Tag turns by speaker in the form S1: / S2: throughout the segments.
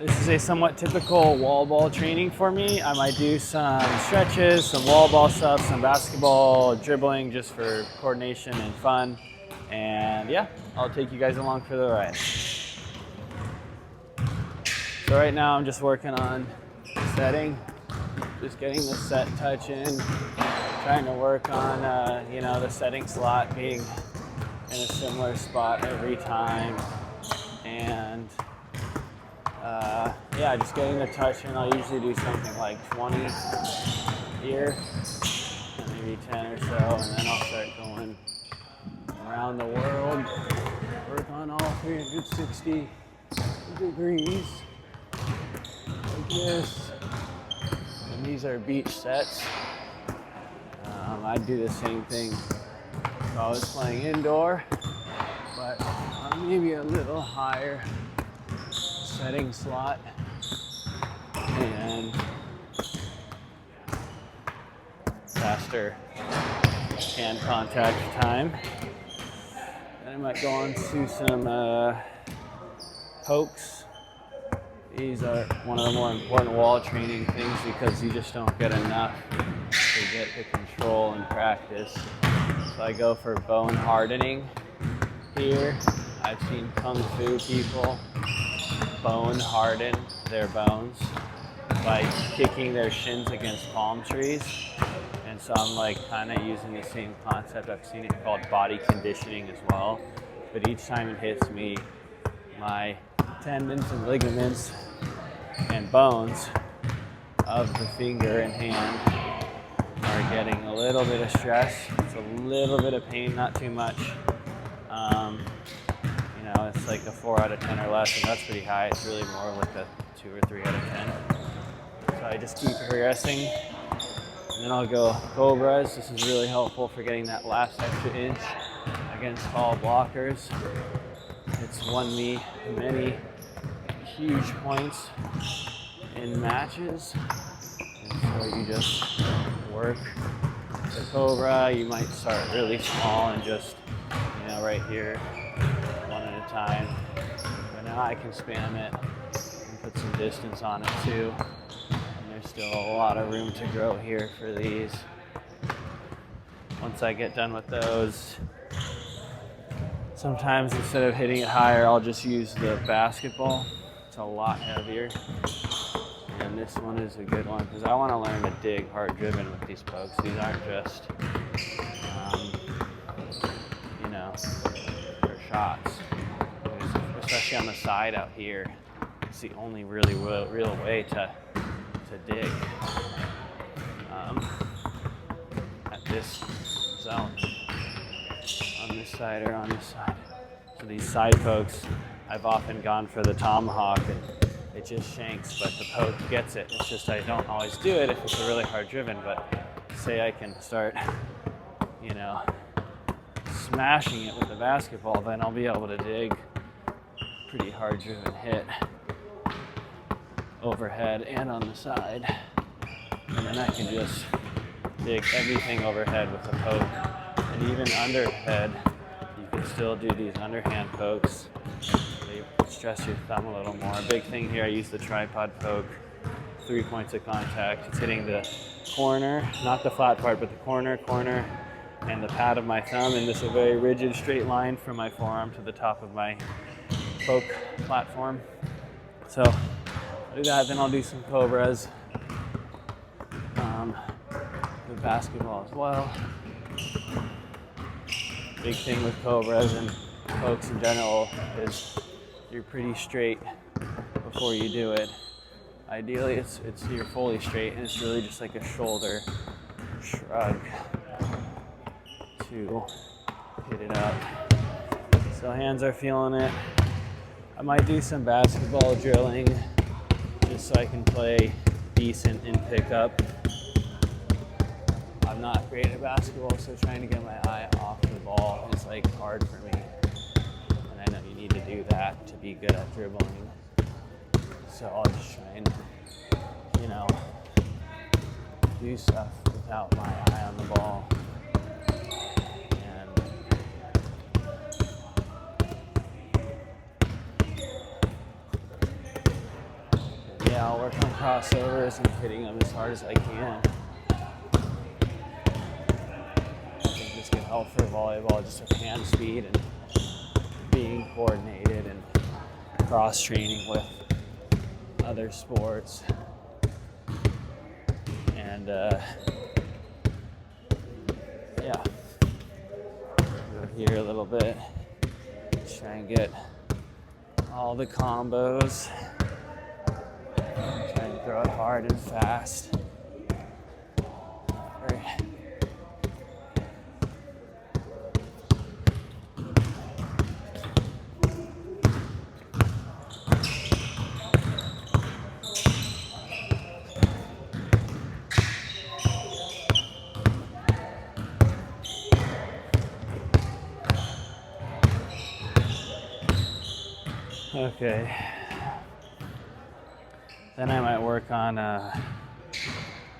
S1: This is a somewhat typical wall ball training for me. I might do some stretches, some wall ball stuff, some basketball, dribbling just for coordination and fun. And yeah, I'll take you guys along for the ride. So right now I'm just working on setting, just getting the set touch in, trying to work on the setting slot being in a similar spot every time. And yeah, just getting the touch in. I'll usually do something like 20 here, maybe 10 or so, and then I'll start going around the world, work on all 360 degrees, like this. And these are beach sets. I'd do the same thing if I was playing indoor, but on maybe a little higher setting slot and faster hand contact time. Then I might go on to some pokes. These are one of the more important wall training things because you just don't get enough to get the control and practice. So I go for bone hardening here. I've seen Kung Fu people bone harden their bones by kicking their shins against palm trees. And so I'm like kind of using the same concept. I've seen it called body conditioning as well. But each time it hits me, my tendons and ligaments and bones of the finger and hand are getting a little bit of stress. It's a little bit of pain, not too much. It's like a 4 out of 10 or less, and that's pretty high. It's really more like a 2 or 3 out of 10. So I just keep progressing, and then I'll go cobras. This is really helpful for getting that last extra inch against tall blockers. It's won me many huge points in matches. And so you just work the cobra. You might start really small and just, right here, one at a time. But now I can spam it and put some distance on it too. And there's still a lot of room to grow here for these. Once I get done with those, sometimes instead of hitting it higher, I'll just use the basketball. It's a lot heavier. And this one is a good one because I want to learn to dig hard driven with these pokes. These aren't just, for shots. Especially on the side out here, it's the only really real way to dig at this zone. On this side or on this side. So these side pokes, I've often gone for the tomahawk and it just shanks, but the poke gets it. It's just I don't always do it if it's a really hard driven, but say I can start, smashing it with the basketball, then I'll be able to dig pretty hard driven hit overhead and on the side. And then I can just dig everything overhead with a poke. And even underhead, you can still do these underhand pokes. They stress your thumb a little more. A big thing here, I use the tripod poke. 3 points of contact. It's hitting the corner, not the flat part, but the corner, and the pad of my thumb in this a very rigid straight line from my forearm to the top of my poke platform. So I'll do that, then I'll do some cobras. With basketball as well. Big thing with cobras and pokes in general is you're pretty straight before you do it. Ideally, it's you're fully straight, and it's really just like a shoulder shrug to hit it up. So hands are feeling it. I might do some basketball drilling just so I can play decent in pickup. I'm not great at basketball, so trying to get my eye off the ball is like hard for me. And I know you need to do that to be good at dribbling. So I'll just try and, do stuff without my eye on the ball. yeah, I'll work on crossovers and hitting them as hard as I can. I think this can help for volleyball, just with hand speed and being coordinated and cross-training with other sports. And yeah, go here a little bit, try and get all the combos, try and throw it hard and fast. All right. Okay, then I might work on,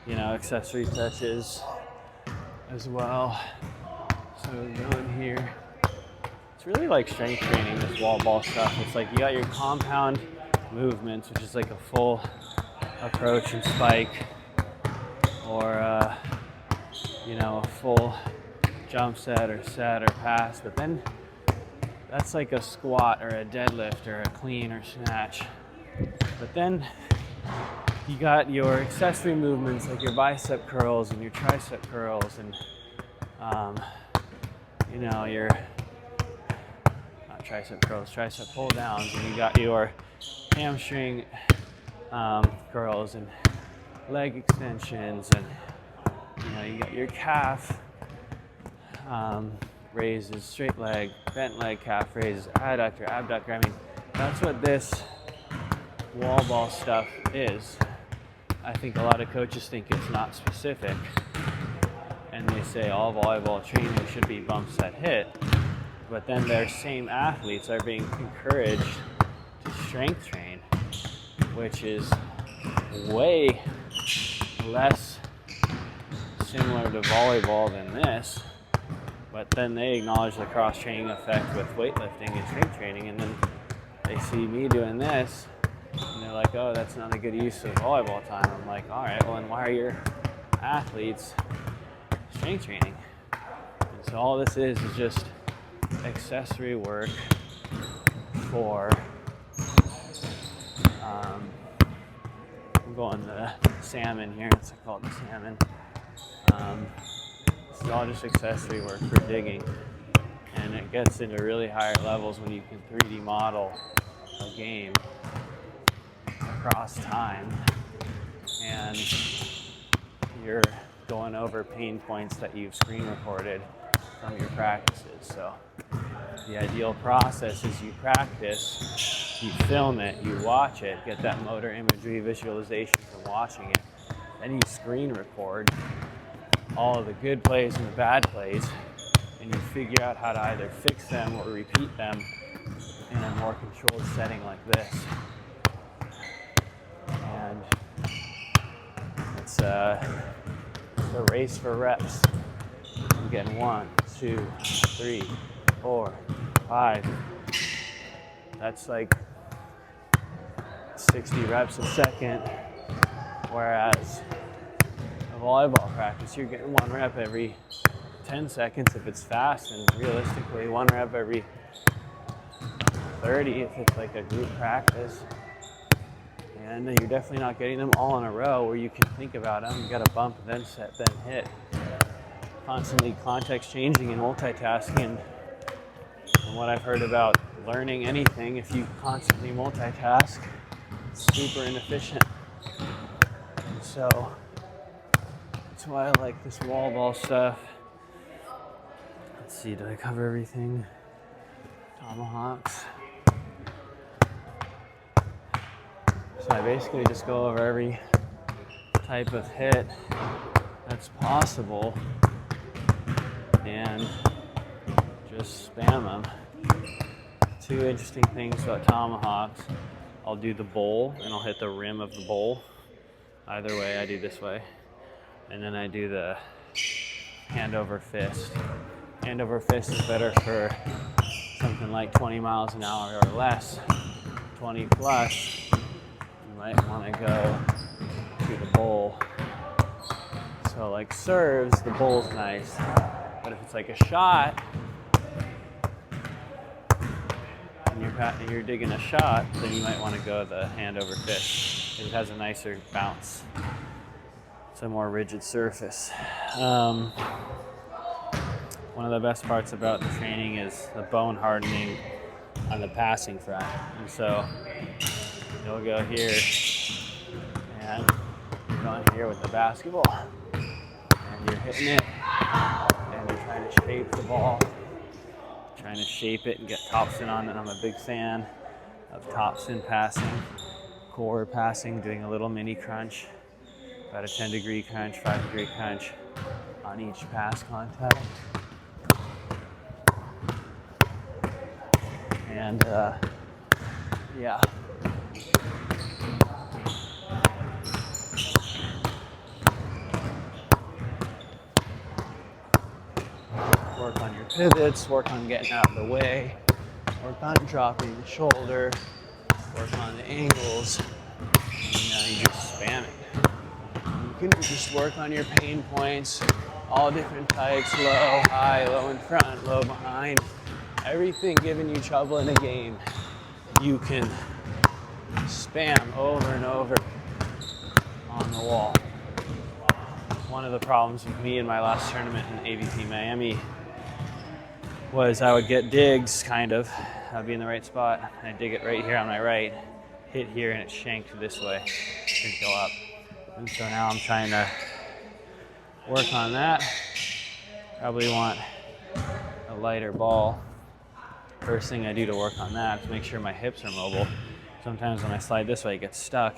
S1: accessory touches as well. So going here, it's really like strength training, this wall ball stuff. It's like you got your compound movements, which is like a full approach and spike, or a full jump set or pass, but then that's like a squat or a deadlift or a clean or snatch. But then you got your accessory movements like your bicep curls and your tricep curls and your not tricep curls, tricep pull downs, and you got your hamstring curls and leg extensions, and you got your calf raises, straight leg, bent leg, calf raises, adductor, abductor. I mean, that's what this wall ball stuff is. I think a lot of coaches think it's not specific, and they say all volleyball training should be bump set hit, but then their same athletes are being encouraged to strength train, which is way less similar to volleyball than this. But then they acknowledge the cross-training effect with weightlifting and strength training, and then they see me doing this, and they're like, oh, that's not a good use of volleyball time. I'm like, all right, well, then why are your athletes strength training? And so all this is just accessory work for, I'm going the salmon here, it's called the salmon. This is all just accessory work for digging, and it gets into really higher levels when you can 3D model a game across time, and you're going over pain points that you've screen recorded from your practices. So the ideal process is you practice, you film it, you watch it, get that motor imagery visualization from watching it, then you screen record all of the good plays and the bad plays, and you figure out how to either fix them or repeat them in a more controlled setting like this. And it's a race for reps. I'm getting 1, 2, 3, 4, 5. That's like 60 reps a second, whereas volleyball practice, you're getting 1 rep every 10 seconds if it's fast, and realistically 1 rep every 30 if it's like a group practice. And you're definitely not getting them all in a row where you can think about them. You got to bump, then set, then hit. Constantly context changing and multitasking. And what I've heard about learning anything, if you constantly multitask, it's super inefficient. And so that's why I like this wall ball stuff. Let's see, did I cover everything? Tomahawks. So I basically just go over every type of hit that's possible and just spam them. 2 interesting things about tomahawks. I'll do the bowl and I'll hit the rim of the bowl. Either way, I do this way. And then I do the hand over fist. Hand over fist is better for something like 20 miles an hour or less. 20 plus, might want to go to the bowl. So like serves, the bowl's nice. But if it's like a shot, and you're digging a shot, then you might want to go the hand over fist. It has a nicer bounce. It's a more rigid surface. One of the best parts about the training is the bone hardening on the passing front. And so you'll go here and you're on here with the basketball and you're hitting it and you're trying to shape the ball, trying to shape it and get topspin on it. I'm a big fan of topspin passing, core passing, doing a little mini crunch, about a 10-degree crunch, 5-degree crunch on each pass contact. And yeah. Work on your pivots, work on getting out of the way, work on dropping the shoulder, work on the angles, and now you just spam it. You can just work on your pain points, all different types, low, high, low in front, low behind, everything giving you trouble in a game. You can spam over and over on the wall. One of the problems with me in my last tournament in AVP Miami was I would get digs, kind of. I'd be in the right spot, and I'd dig it right here on my right, hit here, and it shanked this way. It didn't go up. And so now I'm trying to work on that. Probably want a lighter ball. First thing I do to work on that is make sure my hips are mobile. Sometimes when I slide this way, it gets stuck,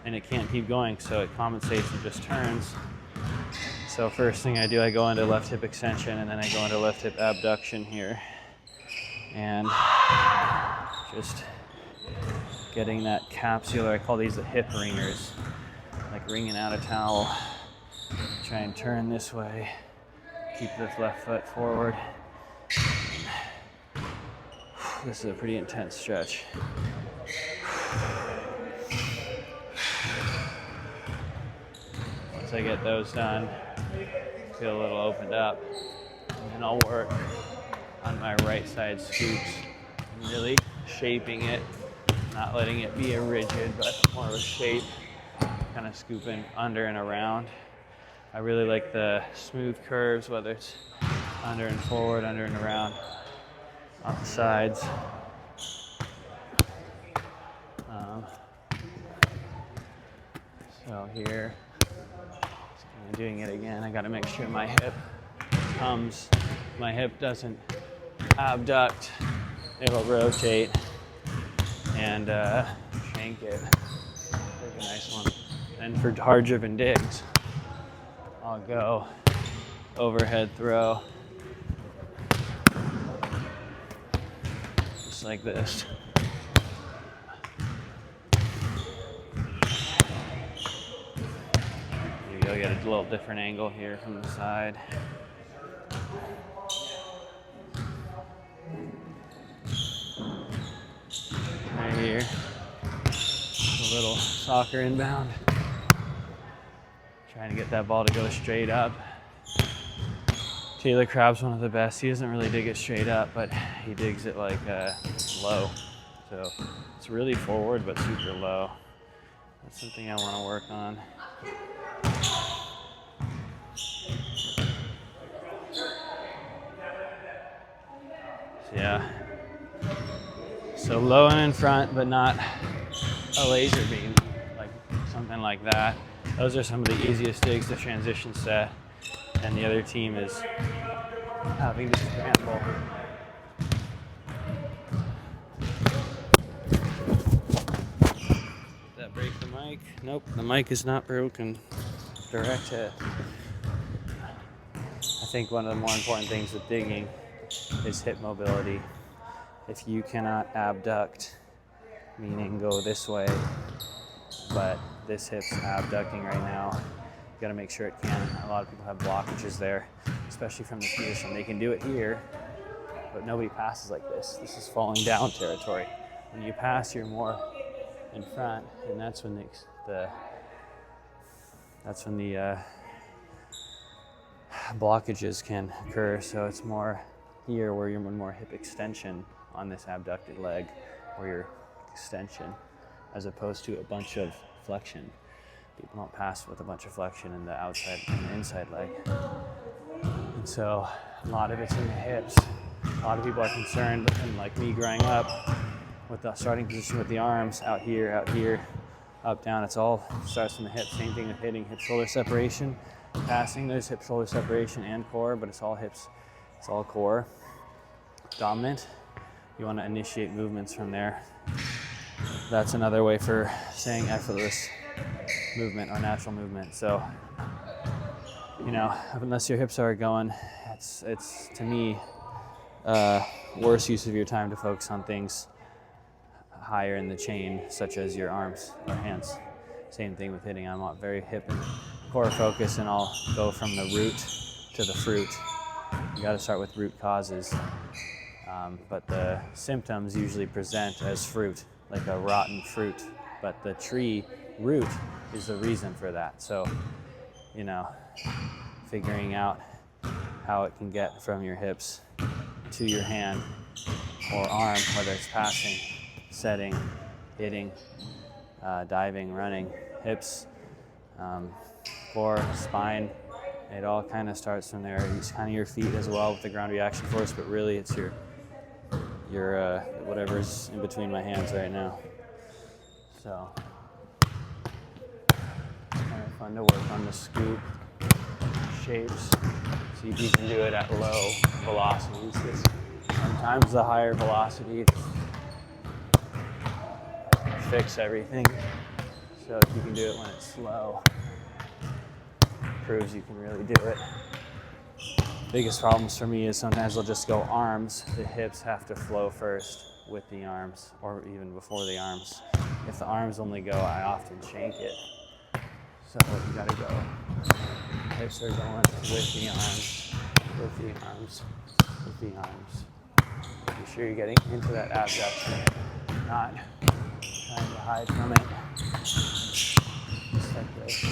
S1: and it can't keep going, so it compensates and just turns. So first thing I do, I go into left hip extension, and then I go into left hip abduction here. And just getting that capsular, I call these the hip ringers, like wringing out a towel. Try and turn this way, keep this left foot forward. This is a pretty intense stretch. Once I get those done, feel a little opened up, and then I'll work on my right side scoops, really shaping it, not letting it be a rigid, but more of a shape, kind of scooping under and around. I really like the smooth curves, whether it's under and forward, under and around, off the sides. So here, I'm doing it again. I got to make sure my hip comes, my hip doesn't abduct. It'll rotate and shank it. Take a nice one. And for hard driven digs, I'll go overhead throw, just like this. Maybe I'll get a little different angle here from the side. Right here, a little soccer inbound. Trying to get that ball to go straight up. Taylor Crabb's one of the best. He doesn't really dig it straight up, but he digs it like low. So it's really forward, but super low. That's something I want to work on. So yeah. So low and in front, but not a laser beam, like something like that. Those are some of the easiest digs to transition set, and the other team is having to scramble. Did that break the mic? Nope, the mic is not broken. Direct hit. I think one of the more important things with digging is hip mobility. If you cannot abduct, meaning go this way, but this hip's abducting right now, you gotta make sure it can. A lot of people have blockages there, especially from the position. They can do it here, but nobody passes like this. This is falling down territory. When you pass, you're more in front, and that's when the blockages can occur. So it's more here where you're more hip extension on this abducted leg, or your extension, as opposed to a bunch of flexion. People don't pass with a bunch of flexion in the outside and the inside leg. And so a lot of it's in the hips. A lot of people are concerned, and like me growing up, with the starting position with the arms out here, up, down. It's all starts from the hips. Same thing with hitting, hip shoulder separation. Passing, there's hip shoulder separation and core, but it's all hips, it's all core dominant. You want to initiate movements from there. That's another way for saying effortless movement or natural movement. So, you know, unless your hips are going, it's to me worse use of your time to focus on things higher in the chain, such as your arms or hands. Same thing with hitting. I'm very hip and core focus, and I'll go from the root to the fruit. You got to start with root causes, but the symptoms usually present as fruit, like a rotten fruit, but the tree root is the reason for that. So, you know, figuring out how it can get from your hips to your hand or arm, whether it's passing, setting, hitting, diving, running, hips, core, spine, it all kind of starts from there. It's kind of your feet as well with the ground reaction force, but really it's your whatever's in between my hands right now. So, kind of fun to work on the scoop shapes. See if you can do it at low velocities. Sometimes the higher velocity fix everything. So if you can do it when it's slow, proves you can really do it. Biggest problems for me is sometimes I'll just go arms. The hips have to flow first with the arms, or even before the arms. If the arms only go, I often shank it. So you gotta go. Hips are going with the arms, with the arms, with the arms. Be sure you're getting into that abduction, not trying to hide from it. Just like this.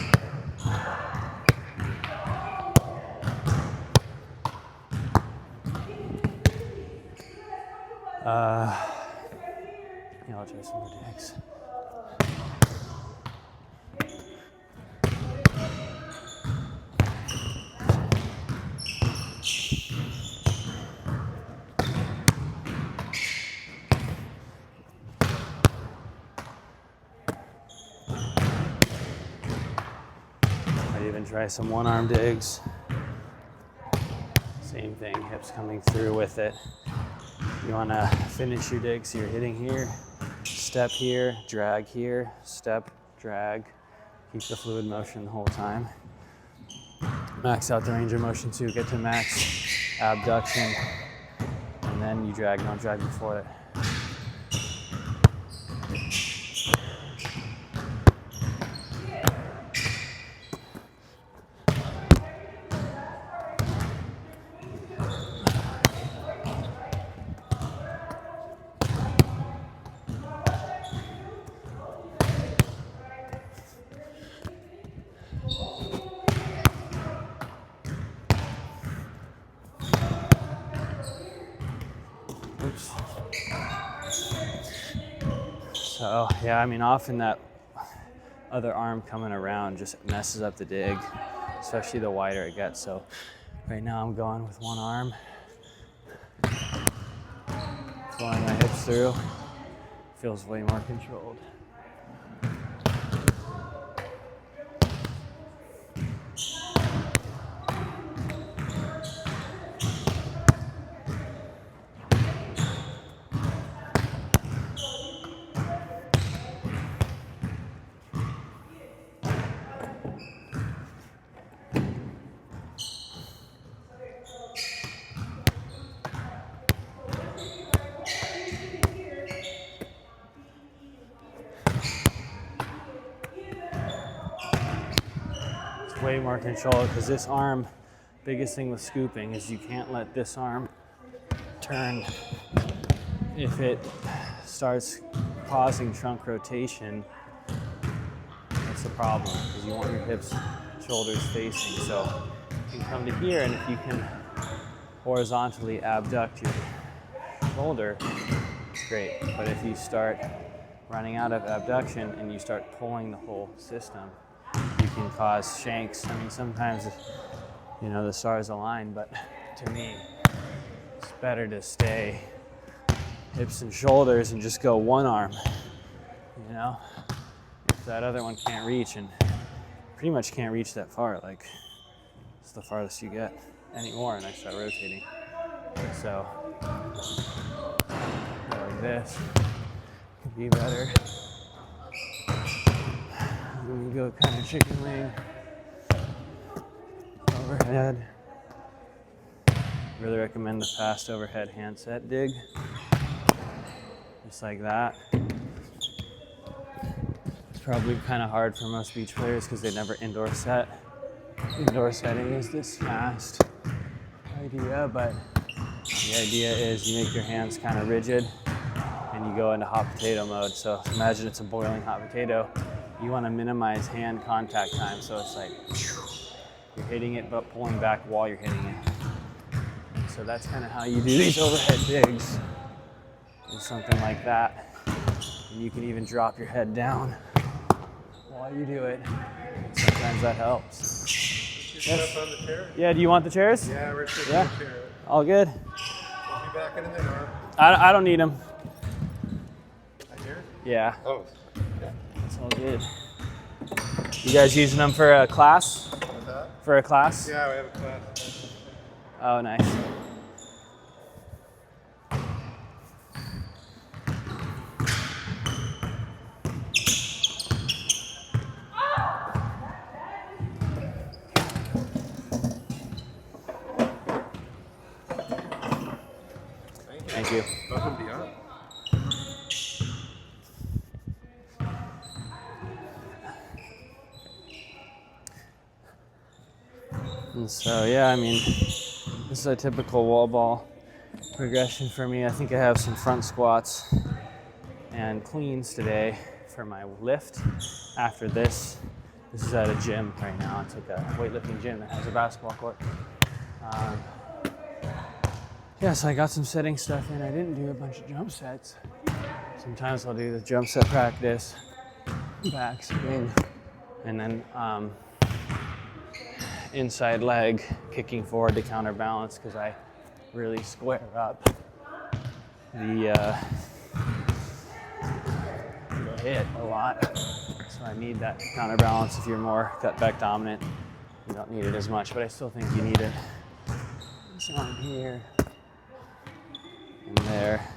S1: Yeah, I'll try some more digs. I'd even try some one-arm digs. Same thing, hips coming through with it. You want to finish your dig, so you're hitting here, step here, drag here, step, drag. Keep the fluid motion the whole time. Max out the range of motion too, get to max abduction, and then you drag, don't drag before it. Oops. So yeah, I mean, often that other arm coming around just messes up the dig, especially the wider it gets. So right now I'm going with one arm, flowing my hips through. Feels way more controlled. Way more control, because this arm, biggest thing with scooping is you can't let this arm turn. If it starts causing trunk rotation, that's the problem, because you want your hips, shoulders facing. So you can come to here, and if you can horizontally abduct your shoulder, it's great. But if you start running out of abduction and you start pulling the whole system, you can cause shanks. I mean, sometimes, you know, the stars align, but to me, it's better to stay hips and shoulders and just go one arm, you know? If that other one can't reach, and pretty much can't reach that far, like, it's the farthest you get anymore, and I start rotating. So, like this could be better. And we go kind of chicken wing, overhead. Really recommend the fast overhead handset dig, just like that. It's probably kind of hard for most beach players because they never indoor set. Indoor setting is this fast idea, but the idea is you make your hands kind of rigid and you go into hot potato mode. So imagine it's a boiling hot potato. You want to minimize hand contact time, so it's like you're hitting it but pulling back while you're hitting it. So that's kind of how you do these overhead digs, is something like that. And you can even drop your head down while you do it. Sometimes that helps. Yes. On the chair? Yeah, do you want the chairs?
S2: Yeah, we're sitting
S1: in
S2: the chair.
S1: All good?
S2: I'll be back in an hour.
S1: I don't need them.
S2: I hear?
S1: Yeah.
S2: Oh. Yeah.
S1: It's all good. You guys using them for a class?
S2: What's that?
S1: For a class?
S2: Yeah, we have a class.
S1: Oh, nice. Thank you.
S2: Welcome beyond.
S1: And so, yeah, I mean, this is a typical wall ball progression for me. I think I have some front squats and cleans today for my lift. After this is at a gym right now. It's like a weightlifting gym that has a basketball court. Yeah, so I got some setting stuff in. I didn't do a bunch of jump sets. Sometimes I'll do the jump set practice, back swing, and then inside leg kicking forward to counterbalance, because I really square up the hit a lot. So I need that counterbalance. If you're more cut back dominant, you don't need it as much, but I still think you need it. So I'm here and there.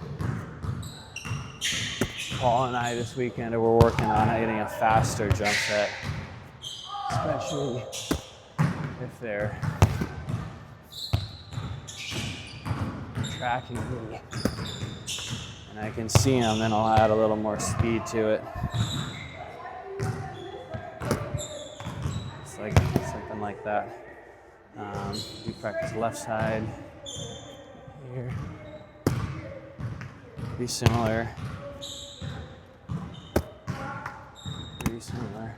S1: Paul and I this weekend we're working on getting a faster jump set, especially if they're tracking me and I can see them, then I'll add a little more speed to it. It's like something like that. We practice left side here. Be similar. Pretty similar.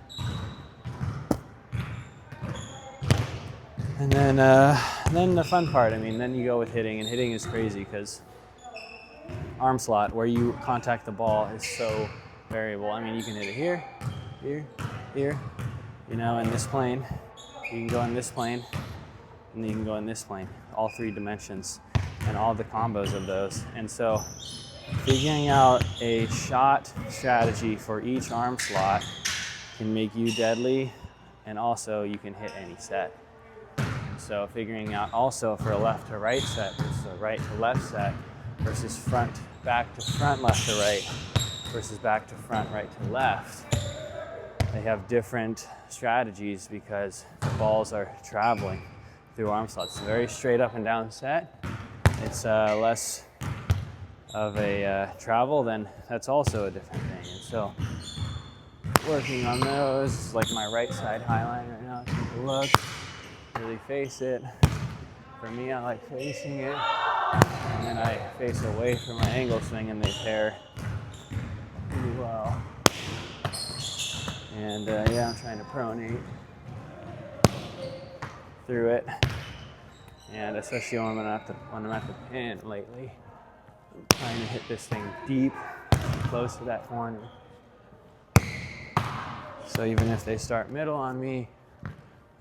S1: And then the fun part, I mean, then you go with hitting, and hitting is crazy because arm slot, where you contact the ball, is so variable. I mean, you can hit it here, here, here, you know, in this plane. You can go in this plane, and then you can go in this plane, all 3 dimensions, and all the combos of those. And so figuring out a shot strategy for each arm slot can make you deadly, and also you can hit any set. So figuring out also for a left to right set versus a right to left set versus front back to front left to right versus back to front right to left. They have different strategies because the balls are traveling through arm slots. It's a very straight up and down set. It's less of a travel, then that's also a different thing. And so working on those, like my right side highline right now, take a look. Really face it. For me, I like facing it, and then I face away from my angle swing, and they pair really And yeah, I'm trying to pronate through it. And especially when I'm at the pin lately, I'm trying to hit this thing deep, close to that corner. So even if they start middle on me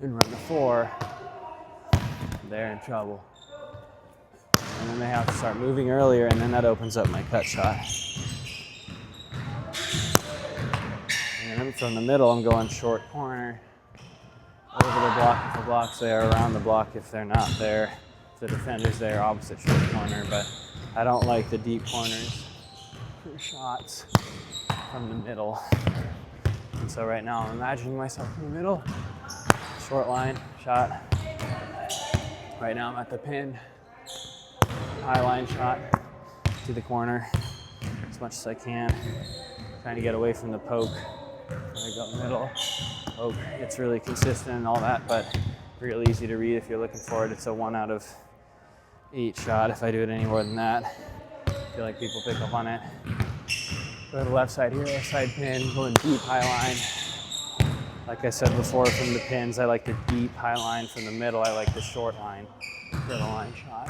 S1: and run the 4, they're in trouble. And then they have to start moving earlier, and then that opens up my cut shot. And then from the middle, I'm going short corner, over the block if the block's there, around the block if they're not there. If the defender's there, opposite short corner. But I don't like the deep corners for shots from the middle. And so right now I'm imagining myself in the middle, short line, shot. Right now I'm at the pin, high line shot to the corner as much as I can. Trying to get away from the poke. I go middle, poke. It's really consistent and all that, but real easy to read if you're looking for it. It's a 1 out of 8 shot. If I do it any more than that, I feel like people pick up on it. Go to the left side here, left side pin, going deep high line. Like I said before, from the pins, I like the deep high line. From the middle, I like the short line for the line shot.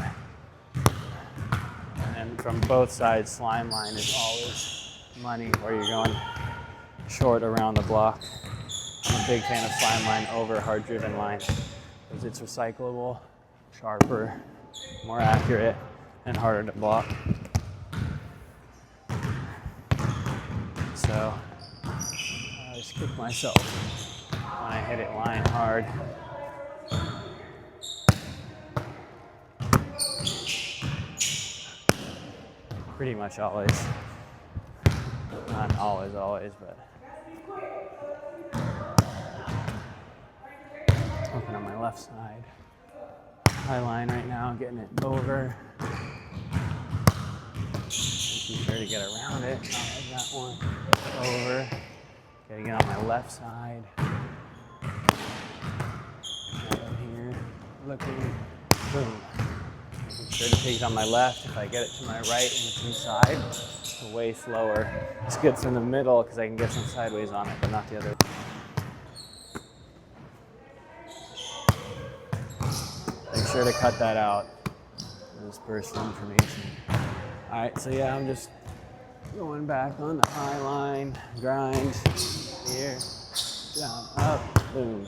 S1: And then from both sides, slime line is always money, where you're going short around the block. I'm a big fan of slime line over hard driven line because it's recyclable, sharper, more accurate, and harder to block. So I always kick myself when I hit it line hard. Pretty much always. Not always, but looking on my left side. High line right now, getting it over. Making sure to get around it, not like that one. Over. Getting it on my left side. Down here, looking, boom. Making sure to take it on my left. If I get it to my right and it's inside, it's way slower. It's good from the middle because I can get some sideways on it, but not the other way. Make sure to cut that out. This personal information. All right, so yeah, I'm just going back on the high line, grind, here, down, up, boom.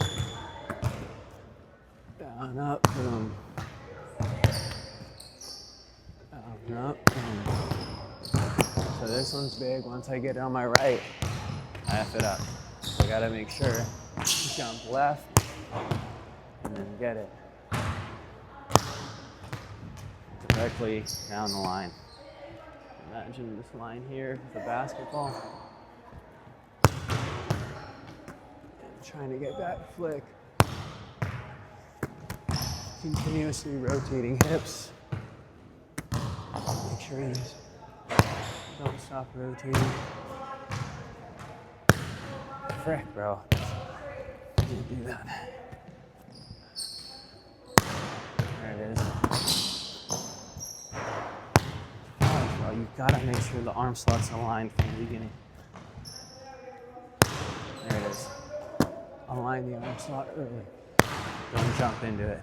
S1: Down, up, boom. Down, up, boom. So this one's big. Once I get it on my right, I F it up. So I gotta make sure to jump left and then get it directly down the line. Imagine this line here with a basketball. And trying to get that flick. Continuously rotating hips. Make sure you don't stop rotating. Frick, bro. Can't do that. There it is. Bro, you've got to make sure the arm slot's aligned from the beginning. There it is. Align the arm slot early. Don't jump into it.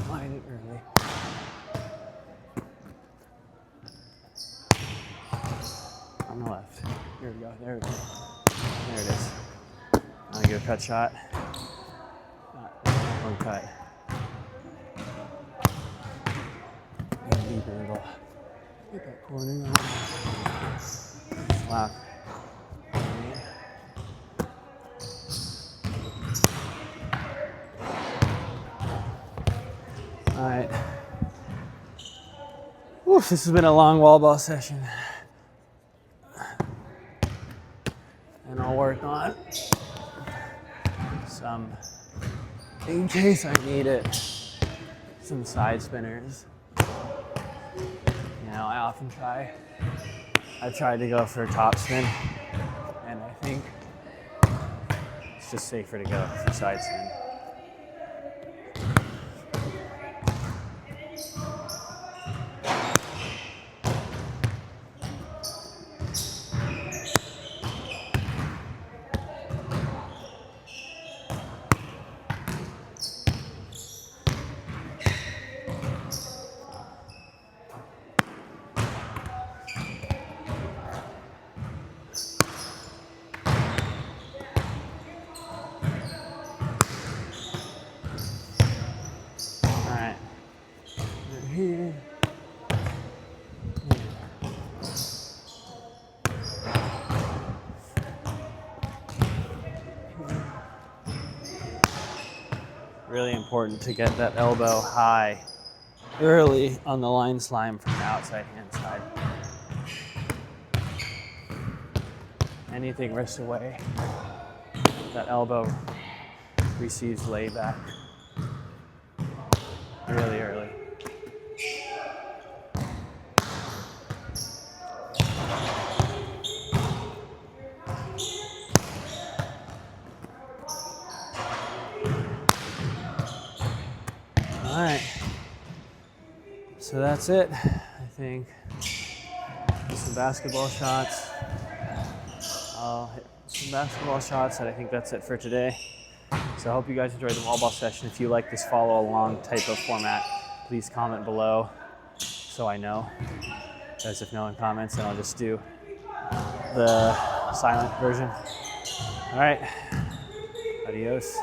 S1: Align it early. On the left. Here we go. There we go. There it is. I'm gonna get a cut shot. One cut. And a deep angle. Get that corner on. Slap. All right. Oof, this has been a long wall ball session. And I'll work on some, in case I need it, some side spinners. You know, I've tried to go for a top spin, and I think it's just safer to go for side spin. Really important to get that elbow high early on the line slime from the outside hand side. Anything wrist away, that elbow receives layback really early. All right, so that's it, I think. Some basketball shots. I'll hit some basketball shots, and I think that's it for today. So I hope you guys enjoyed the volleyball session. If you like this follow along type of format, please comment below so I know. Because if no one comments, then I'll just do the silent version. All right, adios.